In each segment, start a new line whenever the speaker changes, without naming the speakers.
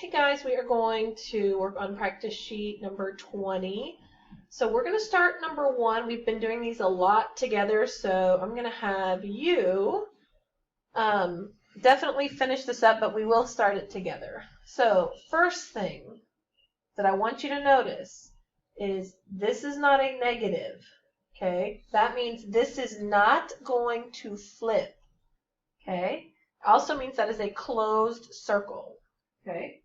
Hey guys, we are going to work on practice sheet number 20. So we're going to start number 1. We've been doing these a lot together, so I'm going to have you definitely finish this up, but we will start it together. So first thing that I want you to notice is this is not a negative, okay? That means this is not going to flip, okay? Also means that is a closed circle, okay?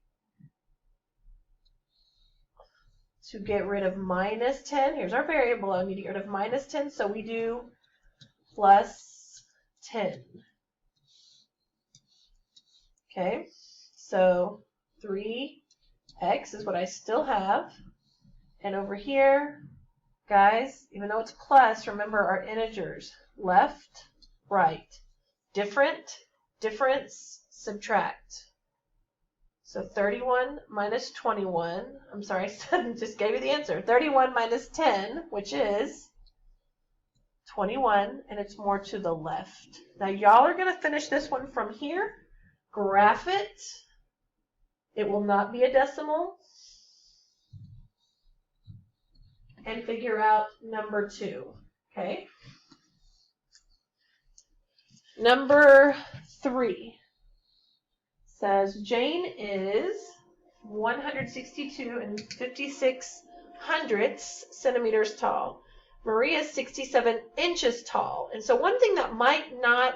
To get rid of minus 10, here's our variable. I need to get rid of minus 10, so we do plus 10. Okay, so 3x is what I still have. And over here, guys, even though it's plus, remember our integers. Left, right. Different, difference, subtract. So 31 minus 21, I'm sorry, I just gave you the answer. 31 minus 10, which is 21, and it's more to the left. Now y'all are going to finish this one from here, graph it. It will not be a decimal. And figure out number 2, okay? Number 3. Says Jane is 162 and 56 hundredths centimeters tall. Maria is 67 inches tall. And so one thing that might not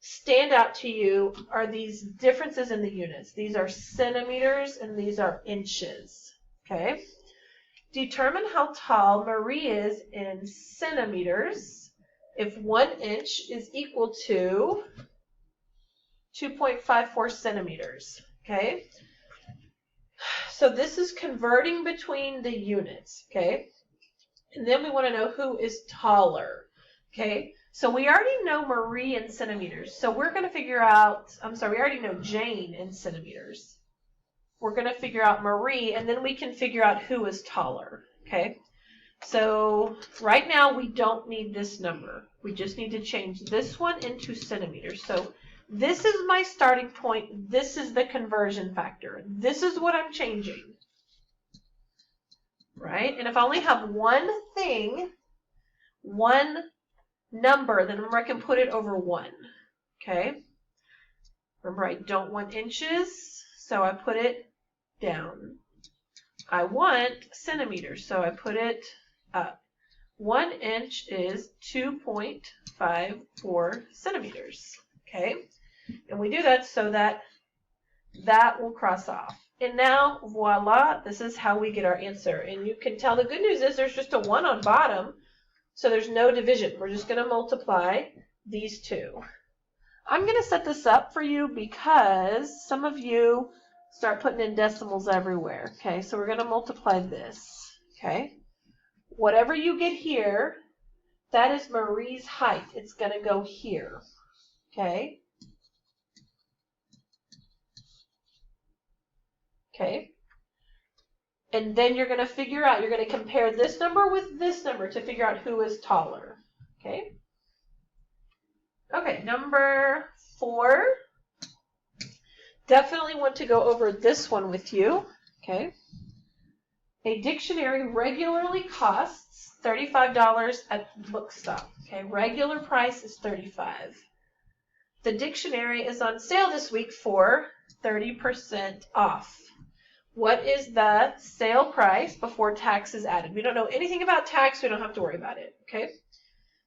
stand out to you are these differences in the units. These are centimeters and these are inches. Okay? Determine how tall Maria is in centimeters if 1 inch is equal to 2.54 centimeters, okay? So this is converting between the units, okay? And then we want to know who is taller, okay? So we already know Marie in centimeters. So we're going to figure out, we already know Jane in centimeters. We're going to figure out Marie, and then we can figure out who is taller, okay? So right now we don't need this number. We just need to change this one into centimeters. So this is my starting point. This is the conversion factor. This is what I'm changing, right? And if I only have one thing, one number, then remember I can put it over 1, okay? Remember I don't want inches, so I put it down. I want centimeters, so I put it up. 1 inch is 2.54 centimeters, okay? And we do that so that that will cross off. And now, voila, this is how we get our answer. And you can tell the good news is there's just a 1 on bottom, so there's no division. We're just going to multiply these two. I'm going to set this up for you because some of you start putting in decimals everywhere. Okay, so we're going to multiply this. Okay, whatever you get here, that is Marie's height. It's going to go here. Okay. Okay, and then you're going to figure out, you're going to compare this number with this number to figure out who is taller. Okay, okay, number 4. Definitely want to go over this one with you. Okay, a dictionary regularly costs $35 at Bookstop. Okay, regular price is $35. The dictionary is on sale this week for 30% off. What is the sale price before tax is added? We don't know anything about tax. We don't have to worry about it. Okay.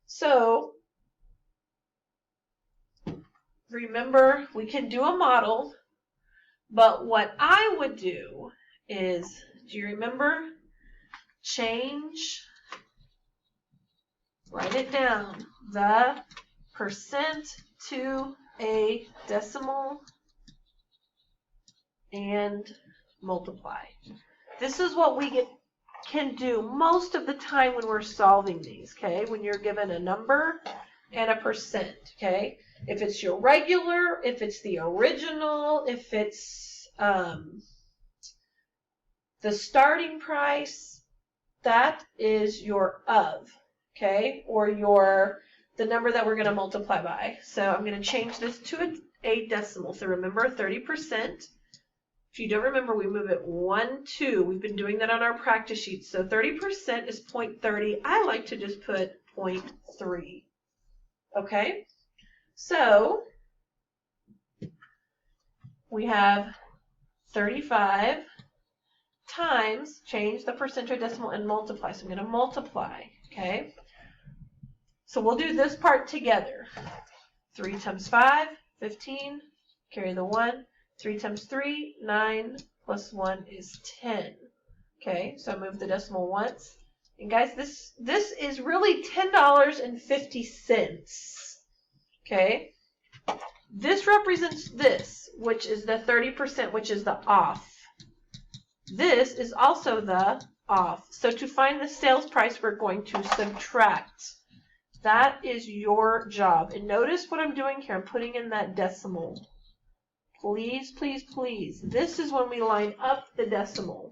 So remember, we can do a model, but what I would do is, do you remember? Change, write it down, the percent to a decimal and multiply. This is what we can do most of the time when we're solving these, okay? When you're given a number and a percent, okay? If it's your regular, if it's the original, if it's the starting price, that is your of, okay? Or the number that we're going to multiply by. So I'm going to change this to a decimal. So remember 30% If you don't remember, we move it 1, 2. We've been doing that on our practice sheet. So 30% is 0.30. I like to just put 0.3. Okay? So we have 35 times, change the percent to decimal and multiply. So I'm going to multiply. Okay? So we'll do this part together. 3 times 5, 15. Carry the 1. 3 times 3, 9, plus 1 is 10. Okay, so I move the decimal once. And guys, this is really $10.50. Okay, this represents this, which is the 30%, which is the off. This is also the off. So to find the sales price, we're going to subtract. That is your job. And notice what I'm doing here. I'm putting in that decimal. Please, please, please. This is when we line up the decimal.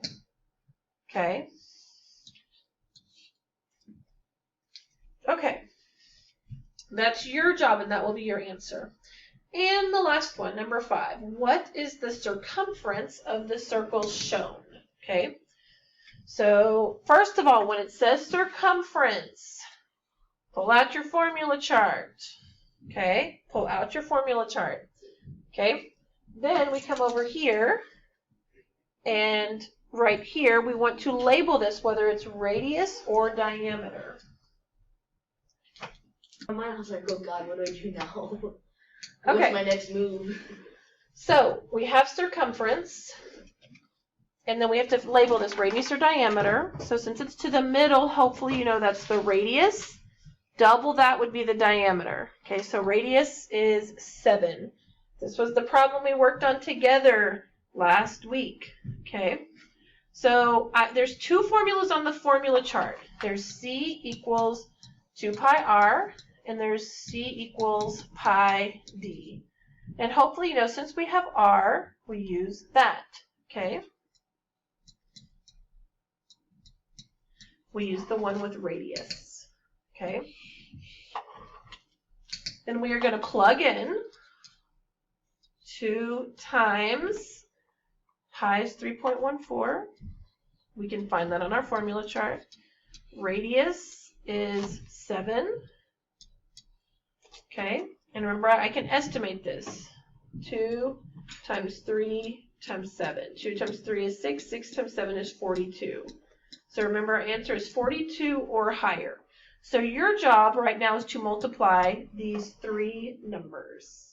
Okay? Okay. That's your job, and that will be your answer. And the last one, number 5. What is the circumference of the circle shown? Okay? So, first of all, when it says circumference, pull out your formula chart. Okay? Pull out your formula chart. Okay? Then we come over here, and right here we want to label this, whether it's radius or diameter.
I was like, oh God, what do I do now?
Okay.
What's my next move?
So we have circumference, and then we have to label this radius or diameter. So since it's to the middle, hopefully you know that's the radius. Double that would be the diameter. Okay, so radius is 7. This was the problem we worked on together last week. Okay, so there's 2 formulas on the formula chart. There's C equals 2 pi r, and there's C equals pi d. And hopefully, you know, since we have r, we use that. Okay, we use the one with radius. Okay, then we are going to plug in 2 times pi is 3.14. We can find that on our formula chart. Radius is 7. Okay, and remember I can estimate this. 2 times 3 times 7. 2 times 3 is 6. 6 times 7 is 42. So remember our answer is 42 or higher. So your job right now is to multiply these 3 numbers.